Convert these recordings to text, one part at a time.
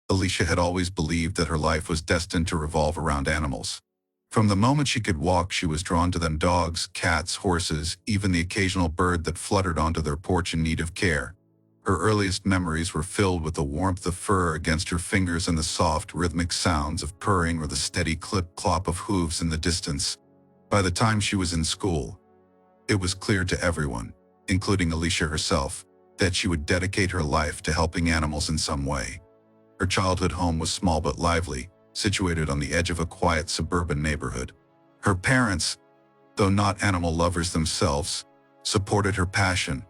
Alicia had always believed that her life was destined to revolve around animals. From the moment she could walk, she was drawn to them: dogs, cats, horses, even the occasional bird that fluttered onto their porch in need of care. Her earliest memories were filled with the warmth of fur against her fingers and the soft, rhythmic sounds of purring or the steady clip-clop of hooves in the distance. By the time she was in school, it was clear to everyone, including Alicia herself, that she would dedicate her life to helping animals in some way. Her childhood home was small but lively, situated on the edge of a quiet suburban neighborhood. Her parents, though not animal lovers themselves, supported her passion.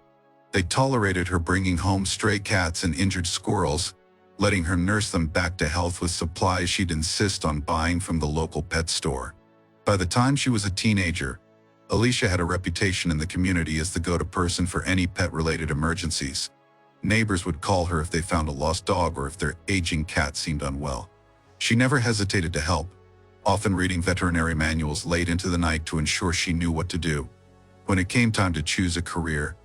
They tolerated her bringing home stray cats and injured squirrels, letting her nurse them back to health with supplies she'd insist on buying from the local pet store. By the time she was a teenager, Alicia had a reputation in the community as the go-to person for any pet-related emergencies. Neighbors would call her if they found a lost dog or if their aging cat seemed unwell. She never hesitated to help, often reading veterinary manuals late into the night to ensure she knew what to do. When it came time to choose a career,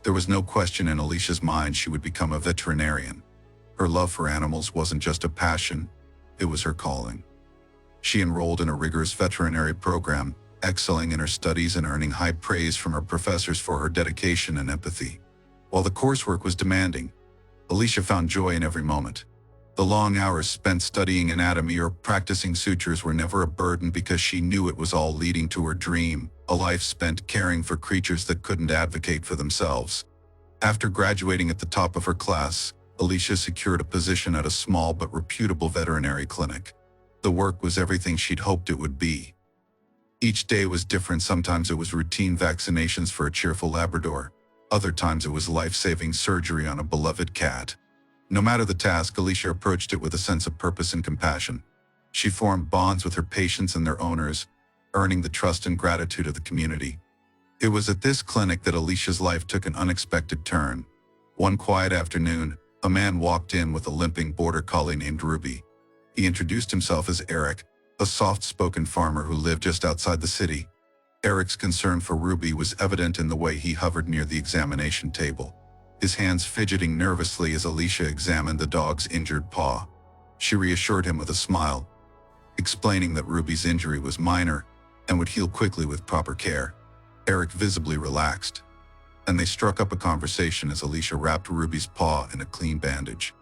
there was no question in Alicia's mind she would become a veterinarian. Her love for animals wasn't just a passion, it was her calling. She enrolled in a rigorous veterinary program, excelling in her studies and earning high praise from her professors for her dedication and empathy. While the coursework was demanding, Alicia found joy in every moment. The long hours spent studying anatomy or practicing sutures were never a burden because she knew it was all leading to her dream, a life spent caring for creatures that couldn't advocate for themselves. After graduating at the top of her class, Alicia secured a position at a small but reputable veterinary clinic. The work was everything she'd hoped it would be. Each day was different. Sometimes it was routine vaccinations for a cheerful Labrador. Other times it was life-saving surgery on a beloved cat. No matter the task, Alicia approached it with a sense of purpose and compassion. She formed bonds with her patients and their owners, earning the trust and gratitude of the community. It was at this clinic that Alicia's life took an unexpected turn. One quiet afternoon, a man walked in with a limping border collie named Ruby. He introduced himself as Eric, a soft-spoken farmer who lived just outside the city. Eric's concern for Ruby was evident in the way he hovered near the examination table, his hands fidgeting nervously as Alicia examined the dog's injured paw. She reassured him with a smile, explaining that Ruby's injury was minor and would heal quickly with proper care. Eric visibly relaxed, and they struck up a conversation as Alicia wrapped Ruby's paw in a clean bandage.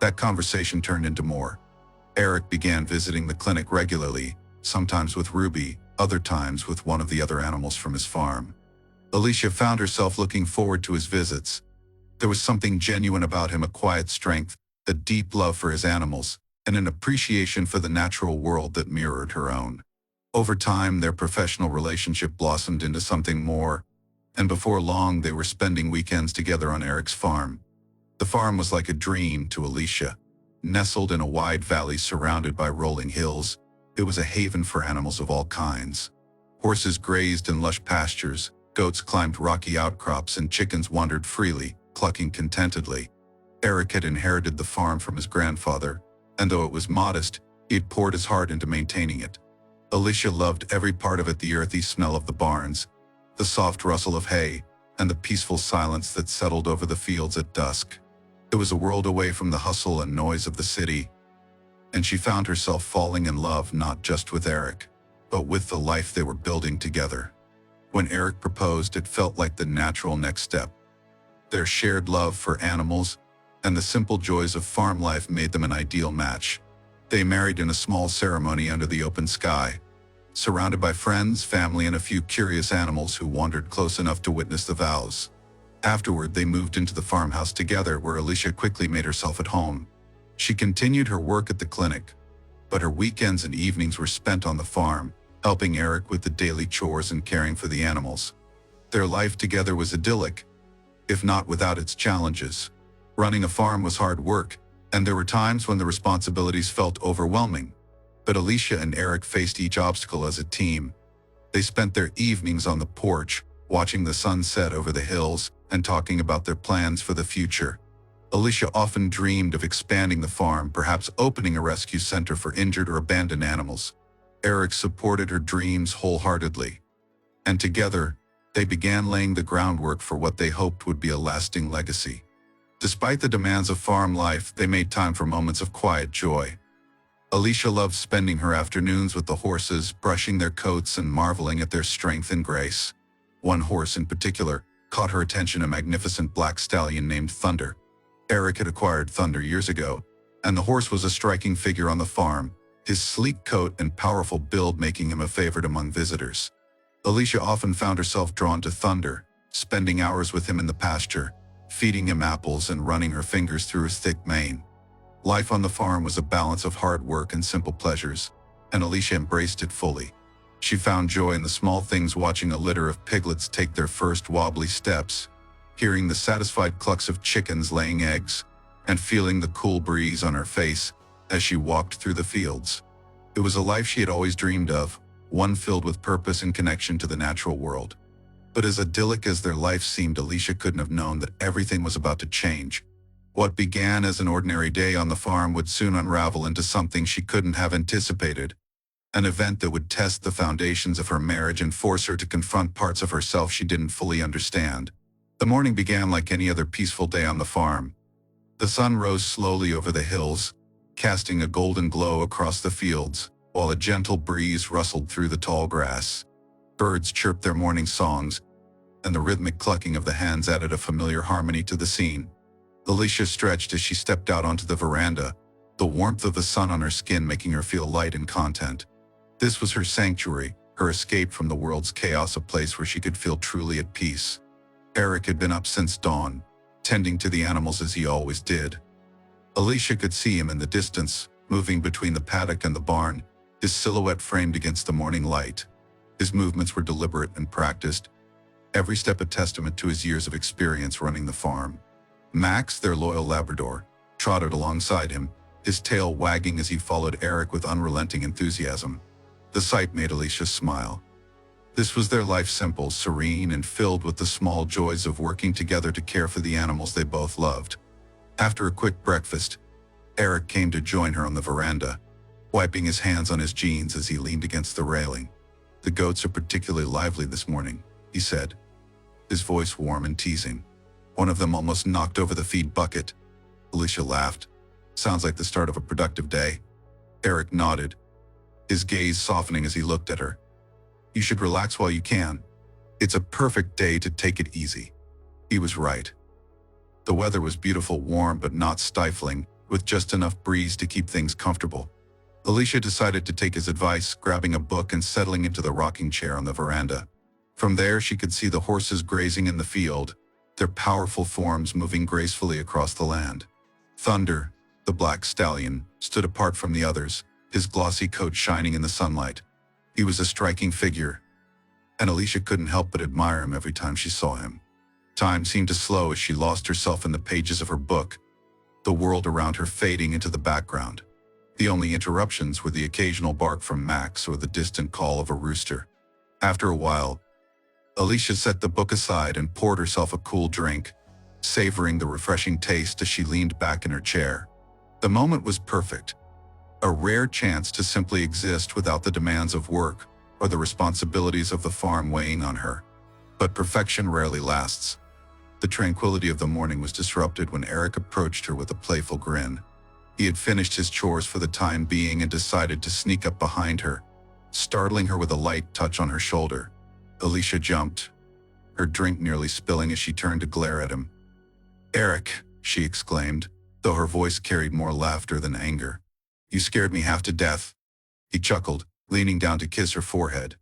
That conversation turned into more. Eric began visiting the clinic regularly, sometimes with Ruby, other times with one of the other animals from his farm. Alicia found herself looking forward to his visits. There was something genuine about him: a quiet strength, a deep love for his animals, and an appreciation for the natural world that mirrored her own. Over time, their professional relationship blossomed into something more, and before long they were spending weekends together on Eric's farm. The farm was like a dream to Alicia. Nestled in a wide valley surrounded by rolling hills, it was a haven for animals of all kinds. Horses grazed in lush pastures, goats climbed rocky outcrops, and chickens wandered freely, clucking contentedly. Eric had inherited the farm from his grandfather, and though it was modest, he had poured his heart into maintaining it. Alicia loved every part of it: the earthy smell of the barns, the soft rustle of hay, and the peaceful silence that settled over the fields at dusk. It was a world away from the hustle and noise of the city, and she found herself falling in love not just with Eric, but with the life they were building together. When Eric proposed, it felt like the natural next step. Their shared love for animals and the simple joys of farm life made them an ideal match. They married in a small ceremony under the open sky, surrounded by friends, family, and a few curious animals who wandered close enough to witness the vows. Afterward, they moved into the farmhouse together, where Alicia quickly made herself at home. She continued her work at the clinic, but her weekends and evenings were spent on the farm, helping Eric with the daily chores and caring for the animals. Their life together was idyllic, if not without its challenges. Running a farm was hard work, and there were times when the responsibilities felt overwhelming. But Alicia and Eric faced each obstacle as a team. They spent their evenings on the porch, watching the sun set over the hills and talking about their plans for the future. Alicia often dreamed of expanding the farm, perhaps opening a rescue center for injured or abandoned animals. Eric supported her dreams wholeheartedly, and together, they began laying the groundwork for what they hoped would be a lasting legacy. Despite the demands of farm life, they made time for moments of quiet joy. Alicia loved spending her afternoons with the horses, brushing their coats and marveling at their strength and grace. One horse in particular caught her attention, a magnificent black stallion named Thunder. Eric had acquired Thunder years ago, and the horse was a striking figure on the farm, his sleek coat and powerful build making him a favorite among visitors. Alicia often found herself drawn to Thunder, spending hours with him in the pasture, feeding him apples and running her fingers through his thick mane. Life on the farm was a balance of hard work and simple pleasures, and Alicia embraced it fully. She found joy in the small things, watching a litter of piglets take their first wobbly steps, hearing the satisfied clucks of chickens laying eggs, and feeling the cool breeze on her face as she walked through the fields. It was a life she had always dreamed of, one filled with purpose and connection to the natural world. But as idyllic as their life seemed, Alicia couldn't have known that everything was about to change. What began as an ordinary day on the farm would soon unravel into something she couldn't have anticipated. An event that would test the foundations of her marriage and force her to confront parts of herself she didn't fully understand. The morning began like any other peaceful day on the farm. The sun rose slowly over the hills, casting a golden glow across the fields, while a gentle breeze rustled through the tall grass. Birds chirped their morning songs, and the rhythmic clucking of the hens added a familiar harmony to the scene. Alicia stretched as she stepped out onto the veranda, the warmth of the sun on her skin making her feel light and content. This was her sanctuary, her escape from the world's chaos, a place where she could feel truly at peace. Eric had been up since dawn, tending to the animals as he always did. Alicia could see him in the distance, moving between the paddock and the barn, his silhouette framed against the morning light. His movements were deliberate and practiced, every step a testament to his years of experience running the farm. Max, their loyal Labrador, trotted alongside him, his tail wagging as he followed Eric with unrelenting enthusiasm. The sight made Alicia smile. This was their life, simple, serene, and filled with the small joys of working together to care for the animals they both loved. After a quick breakfast, Eric came to join her on the veranda, wiping his hands on his jeans as he leaned against the railing. "The goats are particularly lively this morning," he said, his voice warm and teasing. "One of them almost knocked over the feed bucket." Alicia laughed. "Sounds like the start of a productive day." Eric nodded, his gaze softening as he looked at her. "You should relax while you can. It's a perfect day to take it easy." He was right. The weather was beautiful, warm but not stifling, with just enough breeze to keep things comfortable. Alicia decided to take his advice, grabbing a book and settling into the rocking chair on the veranda. From there, she could see the horses grazing in the field, their powerful forms moving gracefully across the land. Thunder, the black stallion, stood apart from the others, his glossy coat shining in the sunlight. He was a striking figure, and Alicia couldn't help but admire him every time she saw him. Time seemed to slow as she lost herself in the pages of her book, the world around her fading into the background. The only interruptions were the occasional bark from Max or the distant call of a rooster. After a while, Alicia set the book aside and poured herself a cool drink, savoring the refreshing taste as she leaned back in her chair. The moment was perfect, a rare chance to simply exist without the demands of work or the responsibilities of the farm weighing on her. But perfection rarely lasts. The tranquility of the morning was disrupted when Eric approached her with a playful grin. He had finished his chores for the time being and decided to sneak up behind her, startling her with a light touch on her shoulder. Alicia jumped, her drink nearly spilling as she turned to glare at him. "Eric," she exclaimed, though her voice carried more laughter than anger. "You scared me half to death." He chuckled, leaning down to kiss her forehead.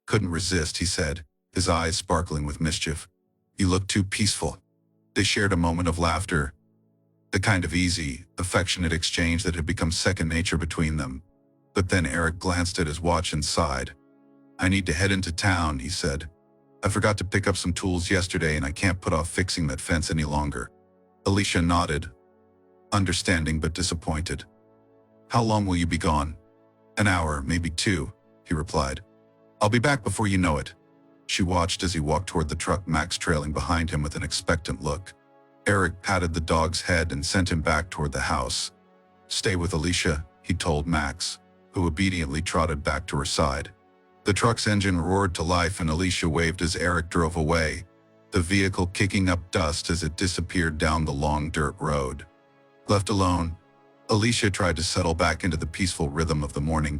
"Couldn't resist," he said, his eyes sparkling with mischief. "You look too peaceful." They shared a moment of laughter, the kind of easy, affectionate exchange that had become second nature between them. But then Eric glanced at his watch and sighed. "I need to head into town," he said. "I forgot to pick up some tools yesterday and I can't put off fixing that fence any longer." Alicia nodded, understanding but disappointed. "How long will you be gone?" "An hour, maybe 2, he replied. "I'll be back before you know it." She watched as he walked toward the truck, Max trailing behind him with an expectant look. Eric patted the dog's head and sent him back toward the house. "Stay with Alicia," he told Max, who obediently trotted back to her side. The truck's engine roared to life and Alicia waved as Eric drove away, the vehicle kicking up dust as it disappeared down the long dirt road. Left alone, Alicia tried to settle back into the peaceful rhythm of the morning,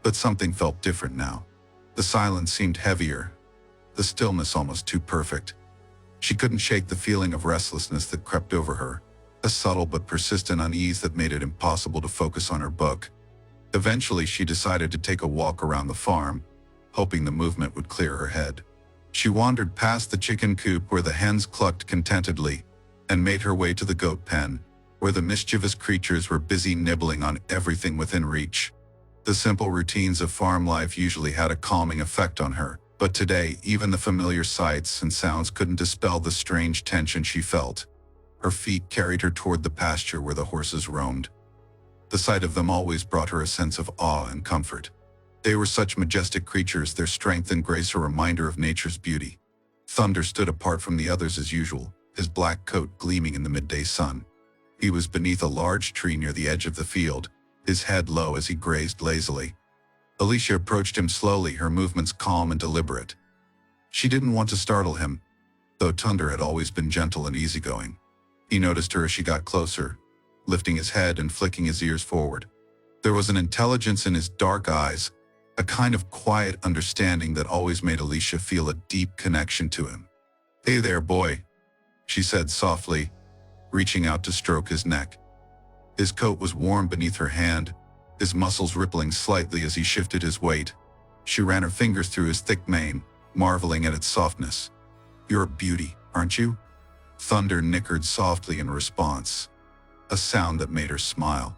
but something felt different now. The silence seemed heavier, the stillness almost too perfect. She couldn't shake the feeling of restlessness that crept over her, a subtle but persistent unease that made it impossible to focus on her book. Eventually, she decided to take a walk around the farm, hoping the movement would clear her head. She wandered past the chicken coop where the hens clucked contentedly, and made her way to the goat pen, where the mischievous creatures were busy nibbling on everything within reach. The simple routines of farm life usually had a calming effect on her, but today even the familiar sights and sounds couldn't dispel the strange tension she felt. Her feet carried her toward the pasture where the horses roamed. The sight of them always brought her a sense of awe and comfort. They were such majestic creatures, their strength and grace a reminder of nature's beauty. Thunder stood apart from the others as usual, his black coat gleaming in the midday sun. He was beneath a large tree near the edge of the field, his head low as he grazed lazily. Alicia approached him slowly, her movements calm and deliberate. She didn't want to startle him, though Thunder had always been gentle and easygoing. He noticed her as she got closer, lifting his head and flicking his ears forward. There was an intelligence in his dark eyes, a kind of quiet understanding that always made Alicia feel a deep connection to him. "Hey there, boy," she said softly, reaching out to stroke his neck. His coat was warm beneath her hand, his muscles rippling slightly as he shifted his weight. She ran her fingers through his thick mane, marveling at its softness. "You're a beauty, aren't you?" Thunder nickered softly in response, a sound that made her smile.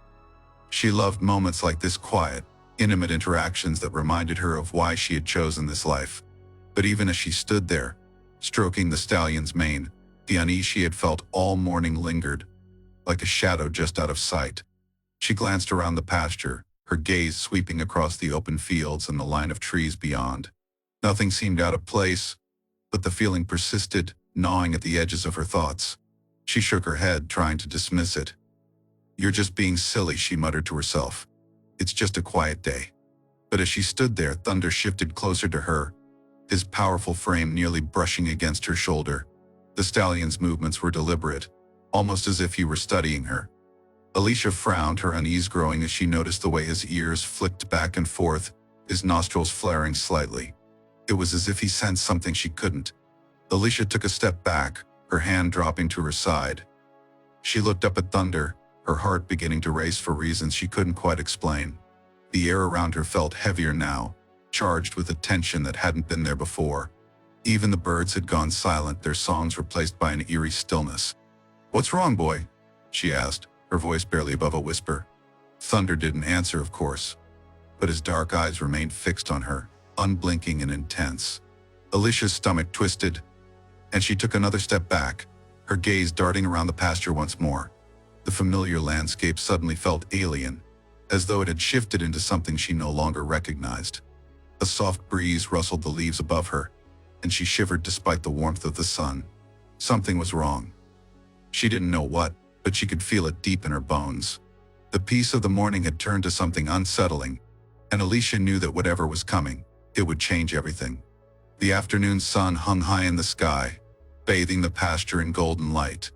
She loved moments like this, quiet, intimate interactions that reminded her of why she had chosen this life. But even as she stood there, stroking the stallion's mane, the unease she had felt all morning lingered, like a shadow just out of sight. She glanced around the pasture, her gaze sweeping across the open fields and the line of trees beyond. Nothing seemed out of place, but the feeling persisted, gnawing at the edges of her thoughts. She shook her head, trying to dismiss it. "You're just being silly," she muttered to herself. "It's just a quiet day." But as she stood there, Thunder shifted closer to her, his powerful frame nearly brushing against her shoulder. The stallion's movements were deliberate, almost as if he were studying her. Alicia frowned, her unease growing as she noticed the way his ears flicked back and forth, his nostrils flaring slightly. It was as if he sensed something she couldn't. Alicia took a step back, her hand dropping to her side. She looked up at Thunder, her heart beginning to race for reasons she couldn't quite explain. The air around her felt heavier now, charged with a tension that hadn't been there before. Even the birds had gone silent, their songs replaced by an eerie stillness. "What's wrong, boy?" she asked, her voice barely above a whisper. Thunder didn't answer, of course, but his dark eyes remained fixed on her, unblinking and intense. Alicia's stomach twisted, and she took another step back, her gaze darting around the pasture once more. The familiar landscape suddenly felt alien, as though it had shifted into something she no longer recognized. A soft breeze rustled the leaves above her, and she shivered despite the warmth of the sun. Something was wrong. She didn't know what, but she could feel it deep in her bones. The peace of the morning had turned to something unsettling, and Alicia knew that whatever was coming, it would change everything. The afternoon sun hung high in the sky, bathing the pasture in golden light.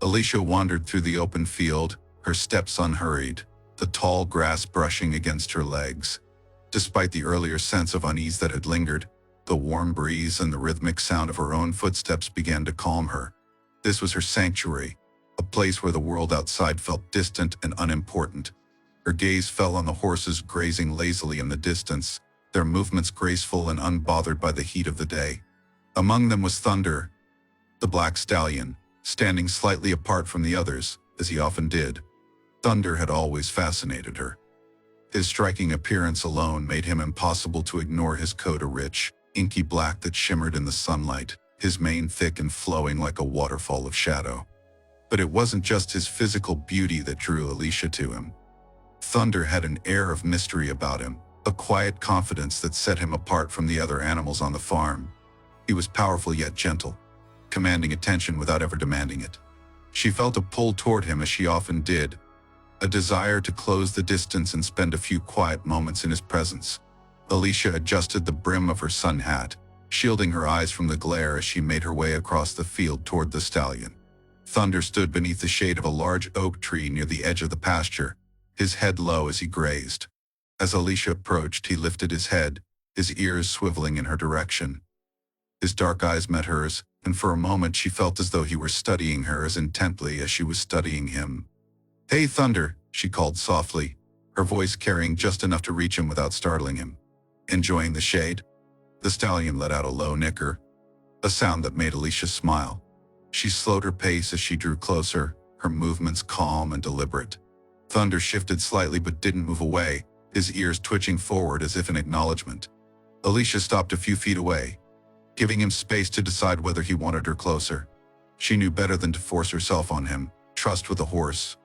Alicia wandered through the open field, her steps unhurried, the tall grass brushing against her legs. Despite the earlier sense of unease that had lingered, the warm breeze and the rhythmic sound of her own footsteps began to calm her. This was her sanctuary, a place where the world outside felt distant and unimportant. Her gaze fell on the horses grazing lazily in the distance, their movements graceful and unbothered by the heat of the day. Among them was Thunder, the black stallion, standing slightly apart from the others, as he often did. Thunder had always fascinated her. His striking appearance alone made him impossible to ignore, his coat a rich, inky black that shimmered in the sunlight, his mane thick and flowing like a waterfall of shadow. But it wasn't just his physical beauty that drew Alicia to him. Thunder had an air of mystery about him, a quiet confidence that set him apart from the other animals on the farm. He was powerful yet gentle, commanding attention without ever demanding it. She felt a pull toward him, as she often did, a desire to close the distance and spend a few quiet moments in his presence. Alicia adjusted the brim of her sun hat, shielding her eyes from the glare as she made her way across the field toward the stallion. Thunder stood beneath the shade of a large oak tree near the edge of the pasture, his head low as he grazed. As Alicia approached, he lifted his head, his ears swiveling in her direction. His dark eyes met hers, and for a moment she felt as though he were studying her as intently as she was studying him. "Hey, Thunder," she called softly, her voice carrying just enough to reach him without startling him. "Enjoying the shade?" The stallion let out a low nicker, a sound that made Alicia smile. She slowed her pace as she drew closer, her movements calm and deliberate. Thunder shifted slightly but didn't move away, his ears twitching forward as if in acknowledgement. Alicia stopped a few feet away, giving him space to decide whether he wanted her closer. She knew better than to force herself on him. Trust with a horse,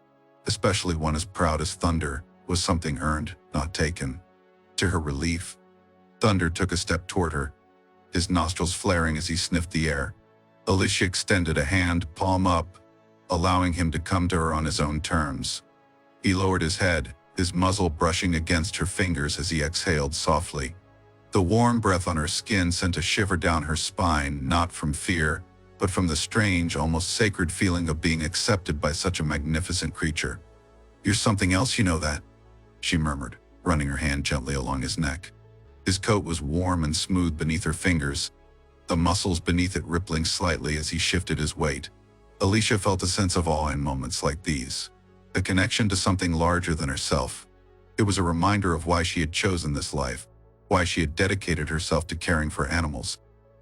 especially one as proud as Thunder, was something earned, not taken. To her relief, Thunder took a step toward her, his nostrils flaring as he sniffed the air. Alicia extended a hand, palm up, allowing him to come to her on his own terms. He lowered his head, his muzzle brushing against her fingers as he exhaled softly. The warm breath on her skin sent a shiver down her spine, not from fear, but from the strange, almost sacred feeling of being accepted by such a magnificent creature. "You're something else, you know that?" she murmured, running her hand gently along his neck. His coat was warm and smooth beneath her fingers, the muscles beneath it rippling slightly as he shifted his weight. Alicia felt a sense of awe in moments like these, a connection to something larger than herself. It was a reminder of why she had chosen this life, why she had dedicated herself to caring for animals.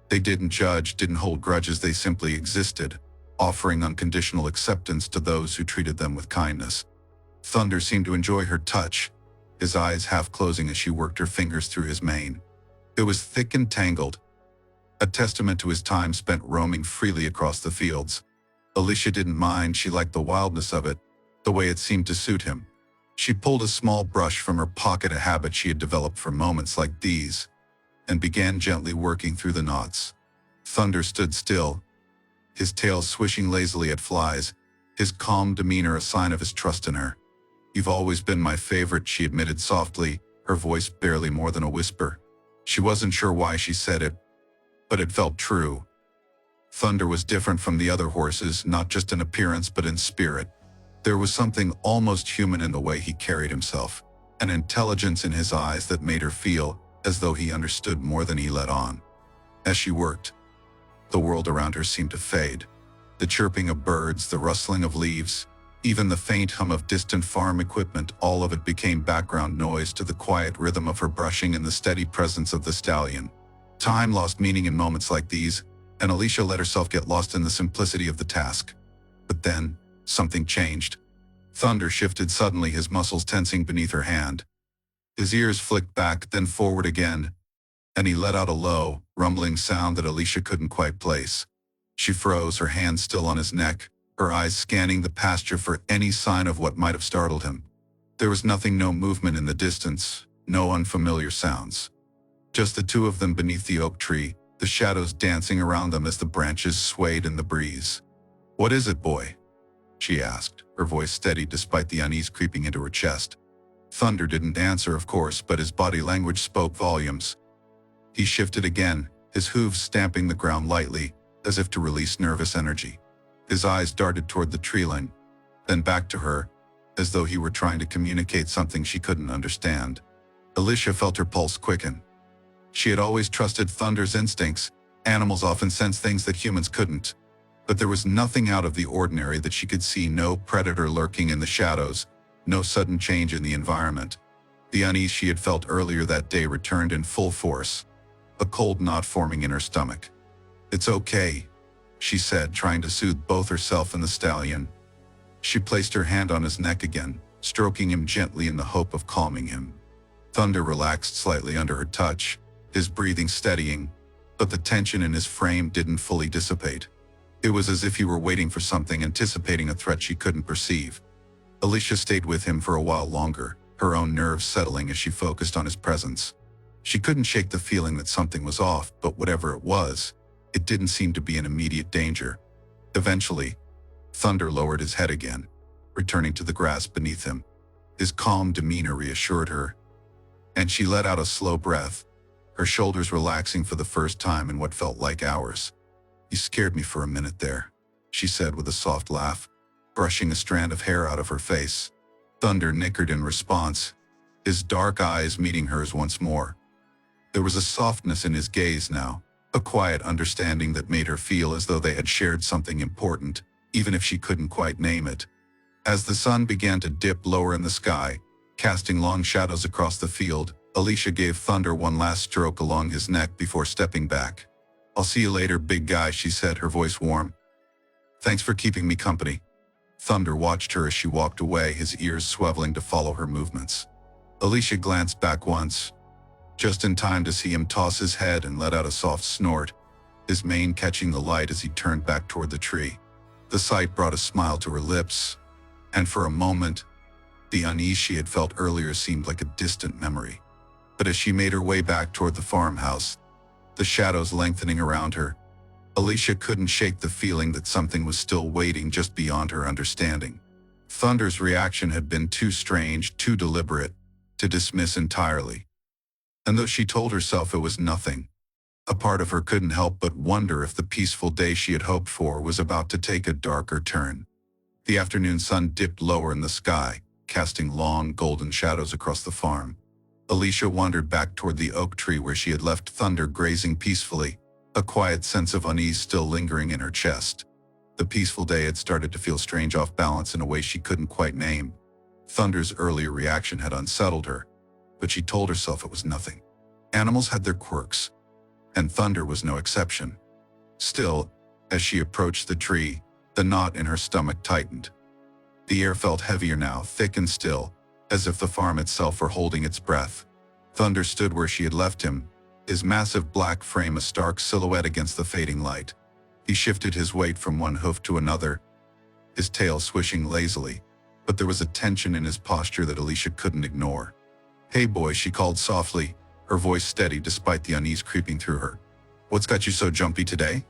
They didn't judge, didn't hold grudges, they simply existed, offering unconditional acceptance to those who treated them with kindness. Thunder seemed to enjoy her touch, his eyes half closing as she worked her fingers through his mane. It was thick and tangled, a testament to his time spent roaming freely across the fields. Alicia didn't mind, she liked the wildness of it, the way it seemed to suit him. She pulled a small brush from her pocket, a habit she had developed for moments like these, and began gently working through the knots. Thunder stood still, his tail swishing lazily at flies, his calm demeanor a sign of his trust in her. "You've always been my favorite," she admitted softly, her voice barely more than a whisper. She wasn't sure why she said it, but it felt true. Thunder was different from the other horses, not just in appearance but in spirit. There was something almost human in the way he carried himself, an intelligence in his eyes that made her feel as though he understood more than he let on. As she worked, the world around her seemed to fade. The chirping of birds, the rustling of leaves, even the faint hum of distant farm equipment, all of it became background noise to the quiet rhythm of her brushing and the steady presence of the stallion. Time lost meaning in moments like these, and Alicia let herself get lost in the simplicity of the task. But then, something changed. Thunder shifted suddenly, his muscles tensing beneath her hand. His ears flicked back, then forward again, and he let out a low, rumbling sound that Alicia couldn't quite place. She froze, her hand still on his neck, her eyes scanning the pasture for any sign of what might have startled him. There was nothing, no movement in the distance, no unfamiliar sounds. Just the two of them beneath the oak tree, the shadows dancing around them as the branches swayed in the breeze. "What is it, boy?" she asked, her voice steady despite the unease creeping into her chest. Thunder didn't answer, of course, but his body language spoke volumes. He shifted again, his hooves stamping the ground lightly, as if to release nervous energy. His eyes darted toward the tree line, then back to her, as though he were trying to communicate something she couldn't understand. Alicia felt her pulse quicken. She had always trusted Thunder's instincts. Animals often sense things that humans couldn't. But there was nothing out of the ordinary that she could see, no predator lurking in the shadows, no sudden change in the environment. The unease she had felt earlier that day returned in full force, a cold knot forming in her stomach. "It's okay," she said, trying to soothe both herself and the stallion. She placed her hand on his neck again, stroking him gently in the hope of calming him. Thunder relaxed slightly under her touch, his breathing steadying, but the tension in his frame didn't fully dissipate. It was as if he were waiting for something, anticipating a threat she couldn't perceive. Alicia stayed with him for a while longer, her own nerves settling as she focused on his presence. She couldn't shake the feeling that something was off, but whatever it was, it didn't seem to be an immediate danger. Eventually, Thunder lowered his head again, returning to the grass beneath him. His calm demeanor reassured her, and she let out a slow breath, her shoulders relaxing for the first time in what felt like hours. "You scared me for a minute there," she said with a soft laugh, brushing a strand of hair out of her face. Thunder nickered in response, his dark eyes meeting hers once more. There was a softness in his gaze now, a quiet understanding that made her feel as though they had shared something important, even if she couldn't quite name it. As the sun began to dip lower in the sky, casting long shadows across the field, Alicia gave Thunder one last stroke along his neck before stepping back. "I'll see you later, big guy," she said, her voice warm. "Thanks for keeping me company." Thunder watched her as she walked away, his ears swiveling to follow her movements. Alicia glanced back once, just in time to see him toss his head and let out a soft snort, his mane catching the light as he turned back toward the tree. The sight brought a smile to her lips, and for a moment, the unease she had felt earlier seemed like a distant memory. But as she made her way back toward the farmhouse, the shadows lengthening around her, Alicia couldn't shake the feeling that something was still waiting just beyond her understanding. Thunder's reaction had been too strange, too deliberate, to dismiss entirely. And though she told herself it was nothing, a part of her couldn't help but wonder if the peaceful day she had hoped for was about to take a darker turn. The afternoon sun dipped lower in the sky, casting long golden shadows across the farm. Alicia wandered back toward the oak tree where she had left Thunder grazing peacefully, a quiet sense of unease still lingering in her chest. The peaceful day had started to feel strange, off balance in a way she couldn't quite name. Thunder's earlier reaction had unsettled her, but she told herself it was nothing. Animals had their quirks, and Thunder was no exception. Still, as she approached the tree, the knot in her stomach tightened. The air felt heavier now, thick and still, as if the farm itself were holding its breath. Thunder stood where she had left him, his massive black frame a stark silhouette against the fading light. He shifted his weight from one hoof to another, his tail swishing lazily, but there was a tension in his posture that Alicia couldn't ignore. "Hey boy," she called softly, her voice steady despite the unease creeping through her. "What's got you so jumpy today?"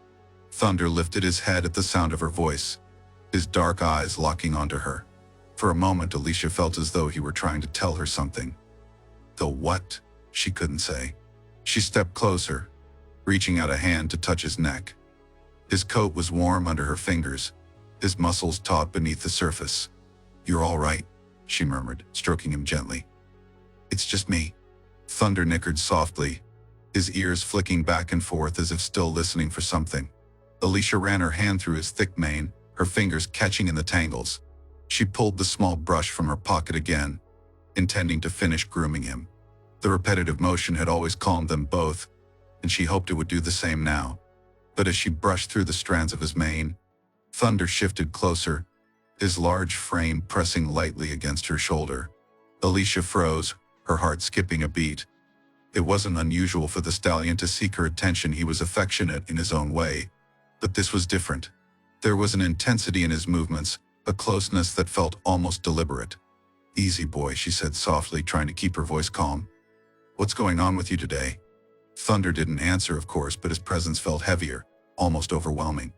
Thunder lifted his head at the sound of her voice, his dark eyes locking onto her. For a moment, Alicia felt as though he were trying to tell her something. Though what, she couldn't say. She stepped closer, reaching out a hand to touch his neck. His coat was warm under her fingers, his muscles taut beneath the surface. "You're all right," she murmured, stroking him gently. "It's just me." Thunder nickered softly, his ears flicking back and forth as if still listening for something. Alicia ran her hand through his thick mane, her fingers catching in the tangles. She pulled the small brush from her pocket again, intending to finish grooming him. The repetitive motion had always calmed them both, and she hoped it would do the same now. But as she brushed through the strands of his mane, Thunder shifted closer, his large frame pressing lightly against her shoulder. Alicia froze, her heart skipping a beat. It wasn't unusual for the stallion to seek her attention. He was affectionate in his own way, but this was different. There was an intensity in his movements, a closeness that felt almost deliberate. "Easy boy," she said softly, trying to keep her voice calm. "What's going on with you today?" Thunder didn't answer, of course, but his presence felt heavier, almost overwhelming.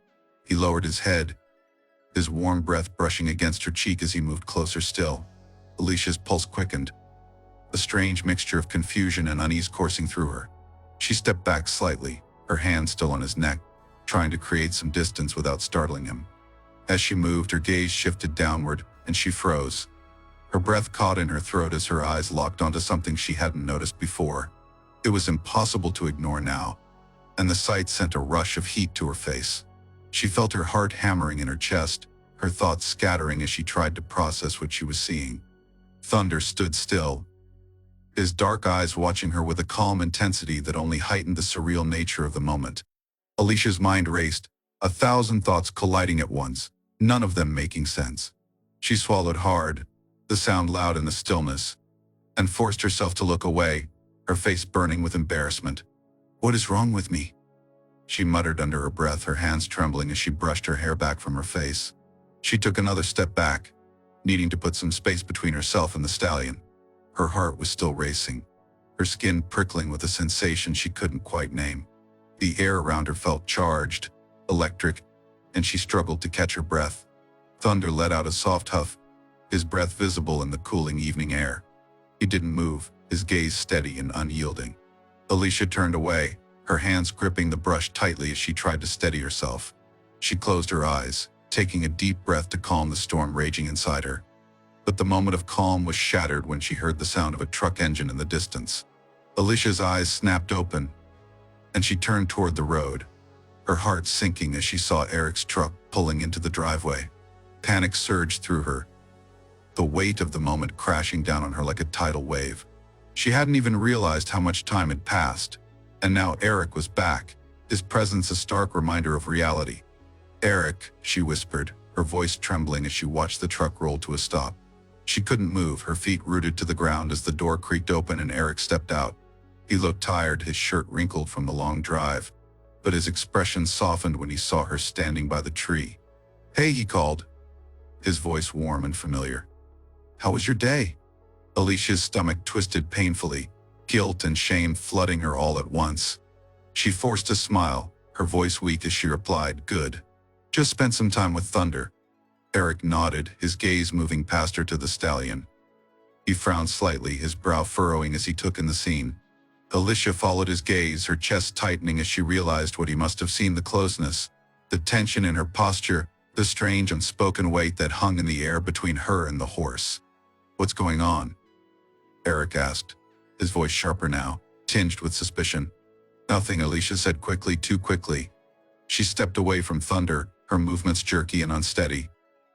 He lowered his head, his warm breath brushing against her cheek as he moved closer still. Alicia's pulse quickened, a strange mixture of confusion and unease coursing through her. She stepped back slightly, her hand still on his neck, trying to create some distance without startling him. As she moved, her gaze shifted downward, and she froze. Her breath caught in her throat as her eyes locked onto something she hadn't noticed before. It was impossible to ignore now, and the sight sent a rush of heat to her face. She felt her heart hammering in her chest, her thoughts scattering as she tried to process what she was seeing. Thunder stood still, his dark eyes watching her with a calm intensity that only heightened the surreal nature of the moment. Alicia's mind raced, 1,000 thoughts colliding at once, none of them making sense. She swallowed hard, the sound loud in the stillness, and forced herself to look away, her face burning with embarrassment. "What is wrong with me?" she muttered under her breath, her hands trembling as she brushed her hair back from her face. She took another step back, needing to put some space between herself and the stallion. Her heart was still racing, her skin prickling with a sensation she couldn't quite name. The air around her felt charged, electric, and she struggled to catch her breath. Thunder let out a soft huff, his breath visible in the cooling evening air. He didn't move, his gaze steady and unyielding. Alicia turned away, her hands gripping the brush tightly as she tried to steady herself. She closed her eyes, taking a deep breath to calm the storm raging inside her. But the moment of calm was shattered when she heard the sound of a truck engine in the distance. Alicia's eyes snapped open, and she turned toward the road, her heart sinking as she saw Eric's truck pulling into the driveway. Panic surged through her, the weight of the moment crashing down on her like a tidal wave. She hadn't even realized how much time had passed, and now Eric was back, his presence a stark reminder of reality. "Eric," she whispered, her voice trembling as she watched the truck roll to a stop. She couldn't move, her feet rooted to the ground as the door creaked open and Eric stepped out. He looked tired, his shirt wrinkled from the long drive, but his expression softened when he saw her standing by the tree. "Hey," he called, his voice warm and familiar. "How was your day?" Alicia's stomach twisted painfully, guilt and shame flooding her all at once. She forced a smile, her voice weak as she replied, "Good. Just spent some time with Thunder." Eric nodded, his gaze moving past her to the stallion. He frowned slightly, his brow furrowing as he took in the scene. Alicia followed his gaze, her chest tightening as she realized what he must have seen: the closeness, the tension in her posture, the strange unspoken weight that hung in the air between her and the horse. "What's going on?" Eric asked, his voice sharper now, tinged with suspicion. "Nothing," Alicia said quickly, too quickly. She stepped away from Thunder, her movements jerky and unsteady.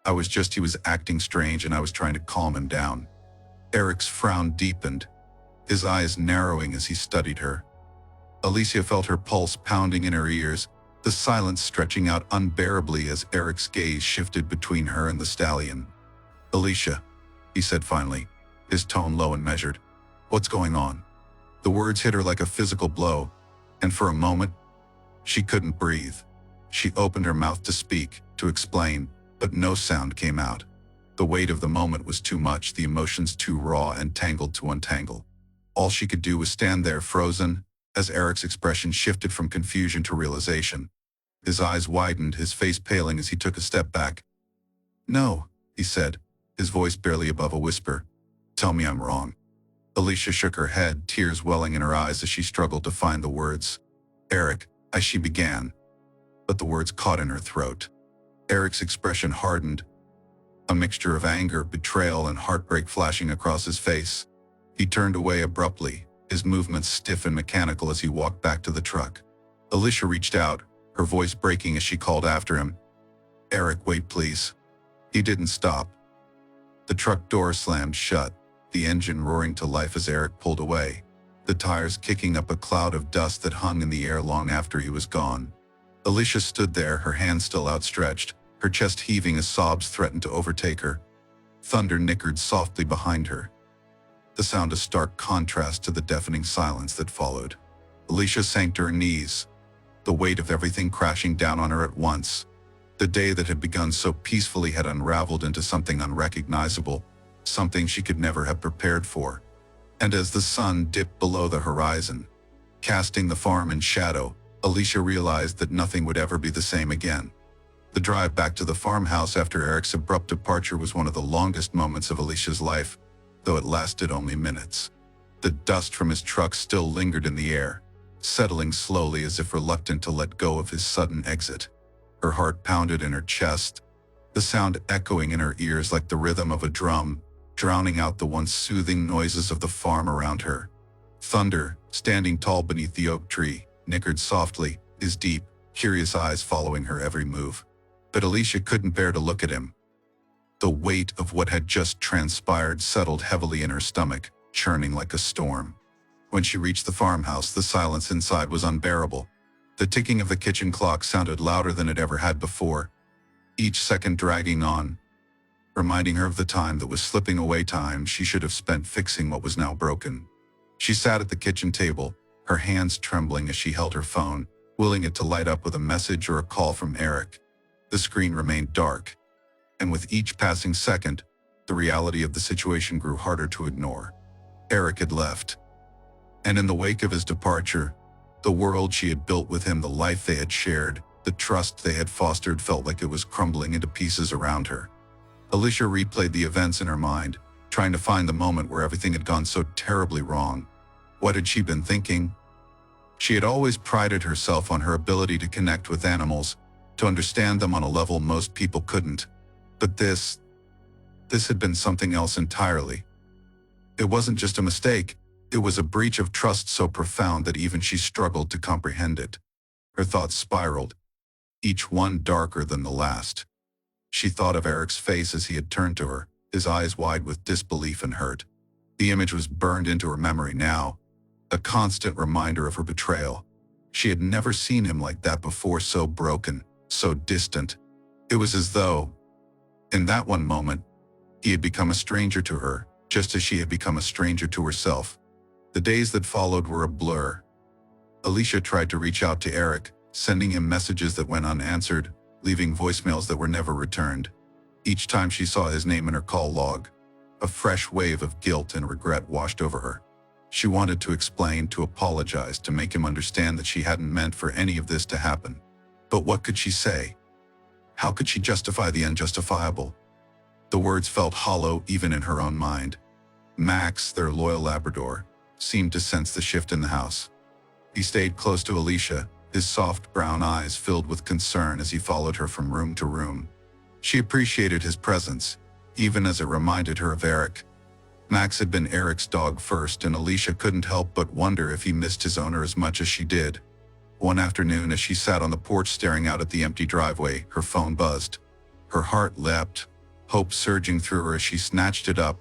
He was acting strange and I was trying to calm him down." Eric's frown deepened, his eyes narrowing as he studied her. Alicia felt her pulse pounding in her ears, the silence stretching out unbearably as Eric's gaze shifted between her and the stallion. "Alicia," he said finally, his tone low and measured. "What's going on?" The words hit her like a physical blow, and for a moment, she couldn't breathe. She opened her mouth to speak, to explain, but no sound came out. The weight of the moment was too much, the emotions too raw and tangled to untangle. All she could do was stand there frozen, as Eric's expression shifted from confusion to realization. His eyes widened, his face paling as he took a step back. "No," he said, his voice barely above a whisper. "Tell me I'm wrong." Alicia shook her head, tears welling in her eyes as she struggled to find the words. "Eric," she began, but the words caught in her throat. Eric's expression hardened, a mixture of anger, betrayal, and heartbreak flashing across his face. He turned away abruptly, his movements stiff and mechanical as he walked back to the truck. Alicia reached out, her voice breaking as she called after him. "Eric, wait please." He didn't stop. The truck door slammed shut, the engine roaring to life as Eric pulled away, the tires kicking up a cloud of dust that hung in the air long after he was gone. Alicia stood there, her hands still outstretched, her chest heaving as sobs threatened to overtake her. Thunder nickered softly behind her, the sound a stark contrast to the deafening silence that followed. Alicia sank to her knees, the weight of everything crashing down on her at once. The day that had begun so peacefully had unraveled into something unrecognizable, something she could never have prepared for. And as the sun dipped below the horizon, casting the farm in shadow, Alicia realized that nothing would ever be the same again. The drive back to the farmhouse after Eric's abrupt departure was one of the longest moments of Alicia's life, though it lasted only minutes. The dust from his truck still lingered in the air, settling slowly as if reluctant to let go of his sudden exit. Her heart pounded in her chest, the sound echoing in her ears like the rhythm of a drum, drowning out the once soothing noises of the farm around her. Thunder, standing tall beneath the oak tree, nickered softly, his deep, curious eyes following her every move. But Alicia couldn't bear to look at him. The weight of what had just transpired settled heavily in her stomach, churning like a storm. When she reached the farmhouse, the silence inside was unbearable. The ticking of the kitchen clock sounded louder than it ever had before, each second dragging on, reminding her of the time that was slipping away, time she should have spent fixing what was now broken. She sat at the kitchen table, her hands trembling as she held her phone, willing it to light up with a message or a call from Eric. The screen remained dark, and with each passing second, the reality of the situation grew harder to ignore. Eric had left, and in the wake of his departure, the world she had built with him, the life they had shared, the trust they had fostered felt like it was crumbling into pieces around her. Alicia replayed the events in her mind, trying to find the moment where everything had gone so terribly wrong. What had she been thinking? She had always prided herself on her ability to connect with animals, to understand them on a level most people couldn't. But this had been something else entirely. It wasn't just a mistake, it was a breach of trust so profound that even she struggled to comprehend it. Her thoughts spiraled, each one darker than the last. She thought of Eric's face as he had turned to her, his eyes wide with disbelief and hurt. The image was burned into her memory now, a constant reminder of her betrayal. She had never seen him like that before, so broken, so distant. It was as though, in that one moment, he had become a stranger to her, just as she had become a stranger to herself. The days that followed were a blur. Alicia tried to reach out to Eric, sending him messages that went unanswered, leaving voicemails that were never returned. Each time she saw his name in her call log, a fresh wave of guilt and regret washed over her. She wanted to explain, to apologize, to make him understand that she hadn't meant for any of this to happen. But what could she say? How could she justify the unjustifiable? The words felt hollow even in her own mind. Max, their loyal Labrador, seemed to sense the shift in the house. He stayed close to Alicia, his soft brown eyes filled with concern as he followed her from room to room. She appreciated his presence, even as it reminded her of Eric. Max had been Eric's dog first, and Alicia couldn't help but wonder if he missed his owner as much as she did. One afternoon, as she sat on the porch staring out at the empty driveway, her phone buzzed. Her heart leapt, hope surging through her as she snatched it up,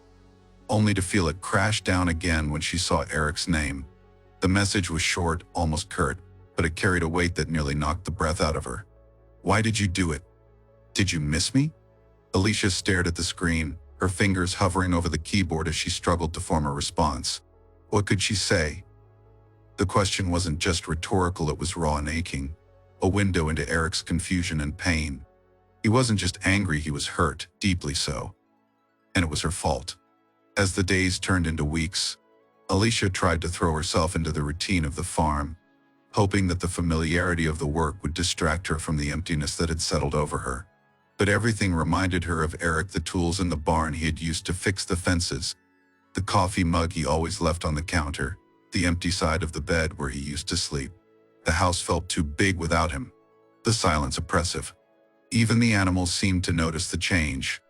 only to feel it crash down again when she saw Eric's name. The message was short, almost curt, but it carried a weight that nearly knocked the breath out of her. "Why did you do it? Did you miss me?" Alicia stared at the screen, her fingers hovering over the keyboard as she struggled to form a response. What could she say? The question wasn't just rhetorical, it was raw and aching, a window into Eric's confusion and pain. He wasn't just angry, he was hurt, deeply so. And it was her fault. As the days turned into weeks, Alicia tried to throw herself into the routine of the farm, hoping that the familiarity of the work would distract her from the emptiness that had settled over her. But everything reminded her of Eric, the tools in the barn he had used to fix the fences, the coffee mug he always left on the counter, the empty side of the bed where he used to sleep. The house felt too big without him, the silence oppressive. Even the animals seemed to notice the change.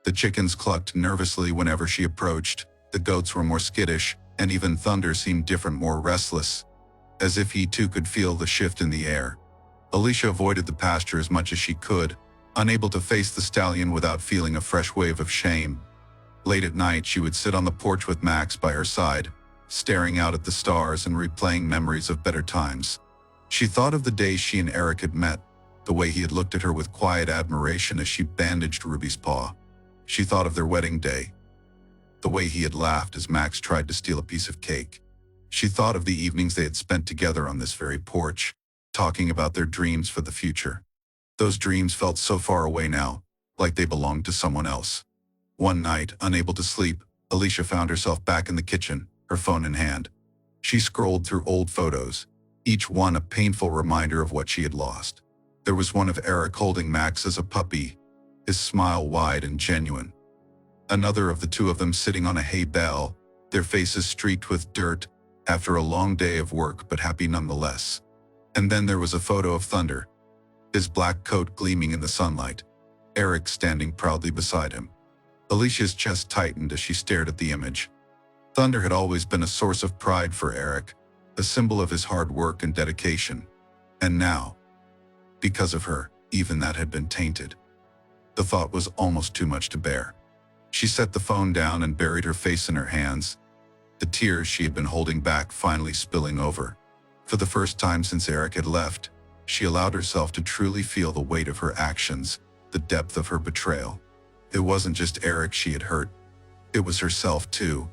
The chickens clucked nervously whenever she approached, the goats were more skittish, and even Thunder seemed different, more restless, as if he too could feel the shift in the air. Alicia avoided the pasture as much as she could, unable to face the stallion without feeling a fresh wave of shame. Late at night, she would sit on the porch with Max by her side, staring out at the stars and replaying memories of better times. She thought of the day she and Eric had met, the way he had looked at her with quiet admiration as she bandaged Ruby's paw. She thought of their wedding day, the way he had laughed as Max tried to steal a piece of cake. She thought of the evenings they had spent together on this very porch, talking about their dreams for the future. Those dreams felt so far away now, like they belonged to someone else. One night, unable to sleep, Alicia found herself back in the kitchen, her phone in hand. She scrolled through old photos, each one a painful reminder of what she had lost. There was one of Eric holding Max as a puppy, his smile wide and genuine. Another of the two of them sitting on a hay bale, their faces streaked with dirt, after a long day of work but happy nonetheless. And then there was a photo of Thunder, his black coat gleaming in the sunlight, Eric standing proudly beside him. Alicia's chest tightened as she stared at the image. Thunder had always been a source of pride for Eric, a symbol of his hard work and dedication. And now, because of her, even that had been tainted. The thought was almost too much to bear. She set the phone down and buried her face in her hands, the tears she had been holding back finally spilling over. For the first time since Eric had left, she allowed herself to truly feel the weight of her actions, the depth of her betrayal. It wasn't just Eric she had hurt, it was herself too.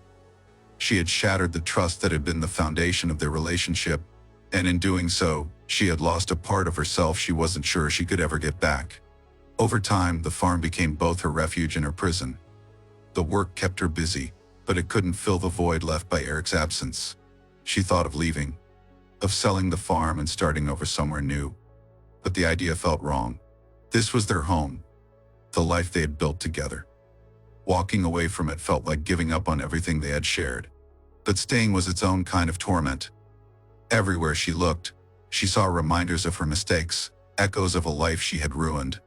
She had shattered the trust that had been the foundation of their relationship, and in doing so, she had lost a part of herself she wasn't sure she could ever get back. Over time, the farm became both her refuge and her prison. The work kept her busy, but it couldn't fill the void left by Eric's absence. She thought of leaving, of selling the farm and starting over somewhere new. But the idea felt wrong. This was their home, the life they had built together. Walking away from it felt like giving up on everything they had shared. But staying was its own kind of torment. Everywhere she looked, she saw reminders of her mistakes, echoes of a life she had ruined.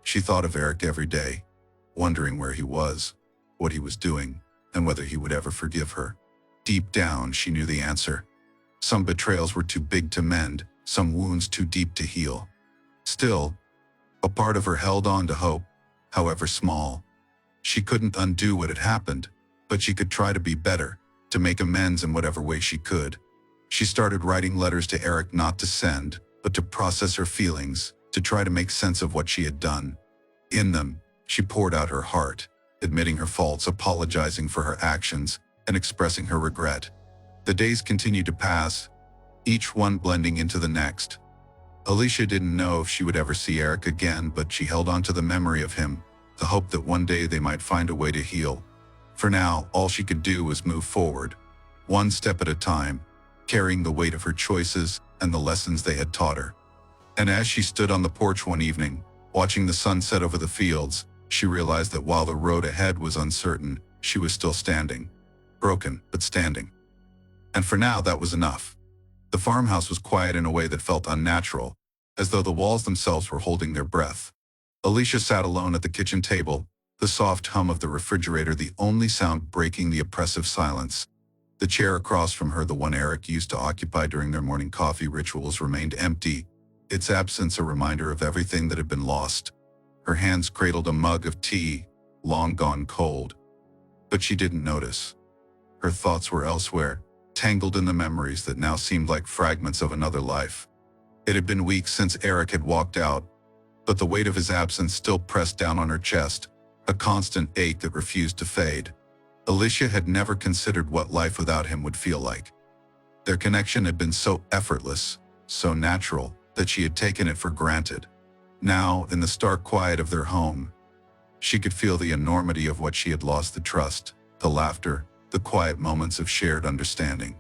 She thought of Eric every day, wondering where he was, what he was doing, and whether he would ever forgive her. Deep down, she knew the answer. Some betrayals were too big to mend, some wounds too deep to heal. Still, a part of her held on to hope, however small. She couldn't undo what had happened, but she could try to be better, to make amends in whatever way she could. She started writing letters to Eric, not to send, but to process her feelings, to try to make sense of what she had done. In them, she poured out her heart, admitting her faults, apologizing for her actions, and expressing her regret. The days continued to pass, each one blending into the next. Alicia didn't know if she would ever see Eric again, but she held on to the memory of him, the hope that one day they might find a way to heal. For now, all she could do was move forward, one step at a time, carrying the weight of her choices and the lessons they had taught her. And as she stood on the porch one evening, watching the sun set over the fields, she realized that while the road ahead was uncertain, she was still standing. Broken, but standing. And for now, that was enough. The farmhouse was quiet in a way that felt unnatural, as though the walls themselves were holding their breath. Alicia sat alone at the kitchen table, the soft hum of the refrigerator the only sound breaking the oppressive silence. The chair across from her, the one Eric used to occupy during their morning coffee rituals, remained empty, its absence a reminder of everything that had been lost. Her hands cradled a mug of tea, long gone cold. But she didn't notice. Her thoughts were elsewhere, tangled in the memories that now seemed like fragments of another life. It had been weeks since Eric had walked out, but the weight of his absence still pressed down on her chest, a constant ache that refused to fade. Alicia had never considered what life without him would feel like. Their connection had been so effortless, so natural, that she had taken it for granted. Now, in the stark quiet of their home, she could feel the enormity of what she had lost: the trust, the laughter, the quiet moments of shared understanding.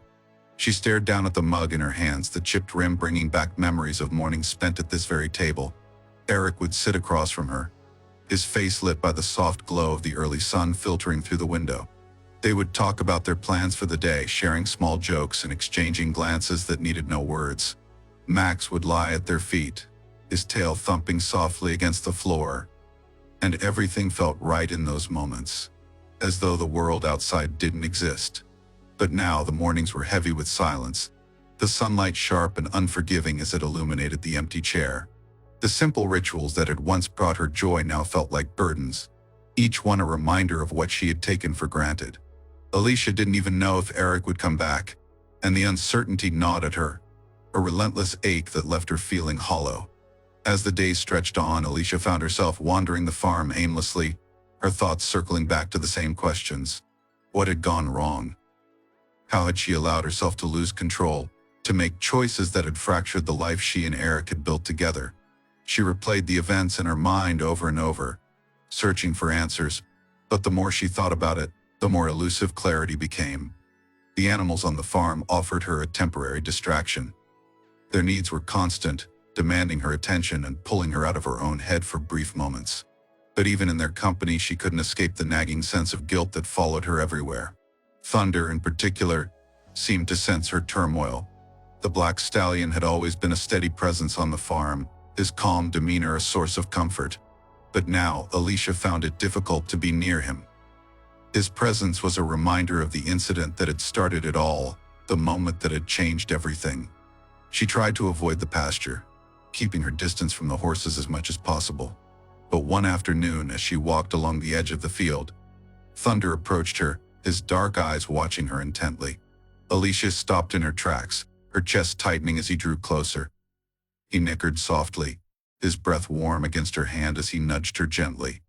She stared down at the mug in her hands, the chipped rim bringing back memories of mornings spent at this very table. Eric would sit across from her, his face lit by the soft glow of the early sun filtering through the window. They would talk about their plans for the day, sharing small jokes and exchanging glances that needed no words. Max would lie at their feet, his tail thumping softly against the floor, and everything felt right in those moments, as though the world outside didn't exist. But now the mornings were heavy with silence, the sunlight sharp and unforgiving as it illuminated the empty chair. The simple rituals that had once brought her joy now felt like burdens, each one a reminder of what she had taken for granted. Alicia didn't even know if Eric would come back, and the uncertainty gnawed at her, a relentless ache that left her feeling hollow. As the days stretched on, Alicia found herself wandering the farm aimlessly, her thoughts circling back to the same questions. What had gone wrong? How had she allowed herself to lose control, to make choices that had fractured the life she and Eric had built together? She replayed the events in her mind over and over, searching for answers, but the more she thought about it, the more elusive clarity became. The animals on the farm offered her a temporary distraction. Their needs were constant, demanding her attention and pulling her out of her own head for brief moments. But even in their company, she couldn't escape the nagging sense of guilt that followed her everywhere. Thunder, in particular, seemed to sense her turmoil. The black stallion had always been a steady presence on the farm, his calm demeanor a source of comfort. But now, Alicia found it difficult to be near him. His presence was a reminder of the incident that had started it all, the moment that had changed everything. She tried to avoid the pasture, keeping her distance from the horses as much as possible. But one afternoon, as she walked along the edge of the field, Thunder approached her, his dark eyes watching her intently. Alicia stopped in her tracks, her chest tightening as he drew closer. He nickered softly, his breath warm against her hand as he nudged her gently.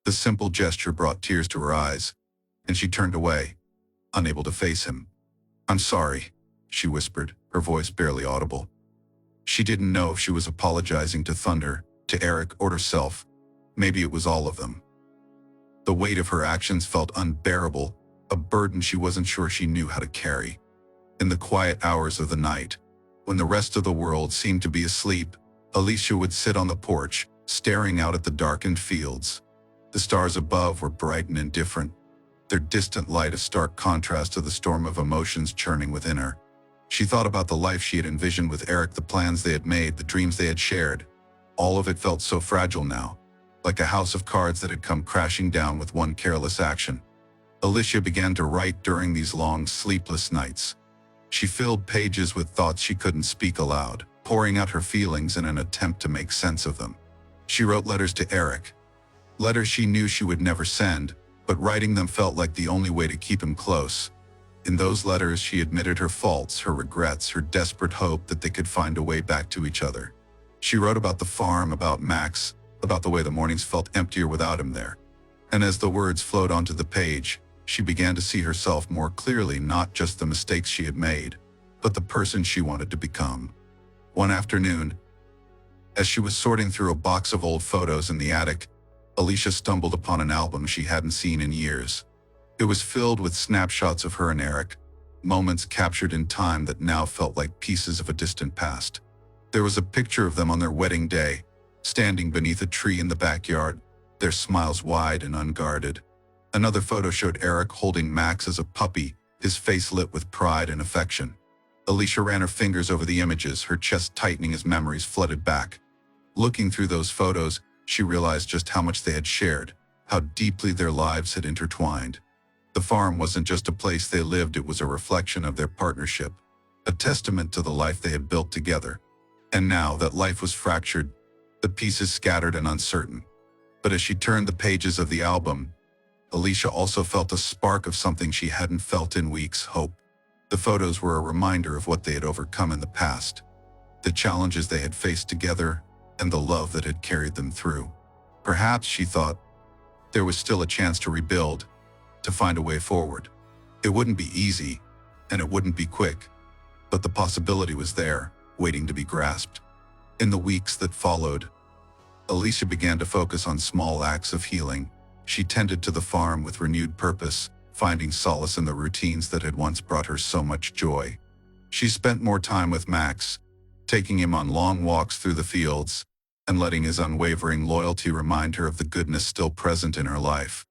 The simple gesture brought tears to her eyes, and she turned away, unable to face him. "I'm sorry," she whispered, her voice barely audible. She didn't know if she was apologizing to Thunder, to Eric, or herself. Maybe it was all of them. The weight of her actions felt unbearable, a burden she wasn't sure she knew how to carry. In the quiet hours of the night, when the rest of the world seemed to be asleep, Alicia would sit on the porch, staring out at the darkened fields. The stars above were bright and indifferent, their distant light a stark contrast to the storm of emotions churning within her. She thought about the life she had envisioned with Eric, the plans they had made, the dreams they had shared. All of it felt so fragile now, like a house of cards that had come crashing down with one careless action. Alicia began to write during these long, sleepless nights. She filled pages with thoughts she couldn't speak aloud, pouring out her feelings in an attempt to make sense of them. She wrote letters to Eric, letters she knew she would never send, but writing them felt like the only way to keep him close. In those letters, she admitted her faults, her regrets, her desperate hope that they could find a way back to each other. She wrote about the farm, about Max, about the way the mornings felt emptier without him there. And as the words flowed onto the page, she began to see herself more clearly, not just the mistakes she had made, but the person she wanted to become. One afternoon, as she was sorting through a box of old photos in the attic, Alicia stumbled upon an album she hadn't seen in years. It was filled with snapshots of her and Eric, moments captured in time that now felt like pieces of a distant past. There was a picture of them on their wedding day, standing beneath a tree in the backyard, their smiles wide and unguarded. Another photo showed Eric holding Max as a puppy, his face lit with pride and affection. Alicia ran her fingers over the images, her chest tightening as memories flooded back. Looking through those photos, she realized just how much they had shared, how deeply their lives had intertwined. The farm wasn't just a place they lived, it was a reflection of their partnership, a testament to the life they had built together. And now that life was fractured, the pieces scattered and uncertain. But as she turned the pages of the album, Alicia also felt a spark of something she hadn't felt in weeks: hope. The photos were a reminder of what they had overcome in the past, the challenges they had faced together, and the love that had carried them through. Perhaps, she thought, there was still a chance to rebuild, to find a way forward. It wouldn't be easy, and it wouldn't be quick, but the possibility was there, waiting to be grasped. In the weeks that followed, Alicia began to focus on small acts of healing. She tended to the farm with renewed purpose, finding solace in the routines that had once brought her so much joy. She spent more time with Max, taking him on long walks through the fields, and letting his unwavering loyalty remind her of the goodness still present in her life.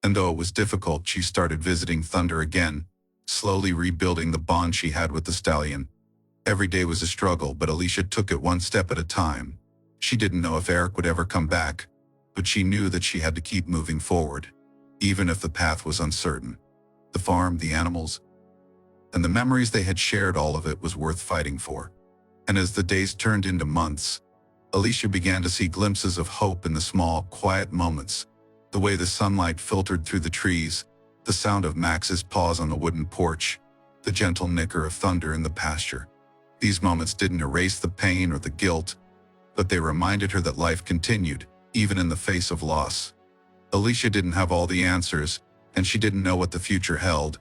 And though it was difficult, she started visiting Thunder again, slowly rebuilding the bond she had with the stallion. Every day was a struggle, but Alicia took it one step at a time. She didn't know if Eric would ever come back, but she knew that she had to keep moving forward, even if the path was uncertain. The farm, the animals, and the memories they had shared, all of it was worth fighting for. And as the days turned into months, Alicia began to see glimpses of hope in the small, quiet moments. The way the sunlight filtered through the trees, the sound of Max's paws on the wooden porch, the gentle nicker of thunder in the pasture. These moments didn't erase the pain or the guilt, but they reminded her that life continued, even in the face of loss. Alicia didn't have all the answers, and she didn't know what the future held,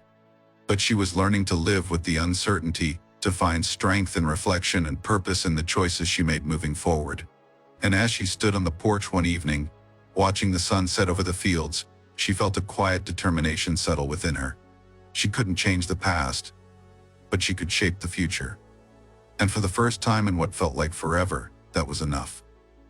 but she was learning to live with the uncertainty, to find strength in reflection and purpose in the choices she made moving forward. And as she stood on the porch one evening, watching the sun set over the fields, she felt a quiet determination settle within her. She couldn't change the past, but she could shape the future. And for the first time in what felt like forever, that was enough.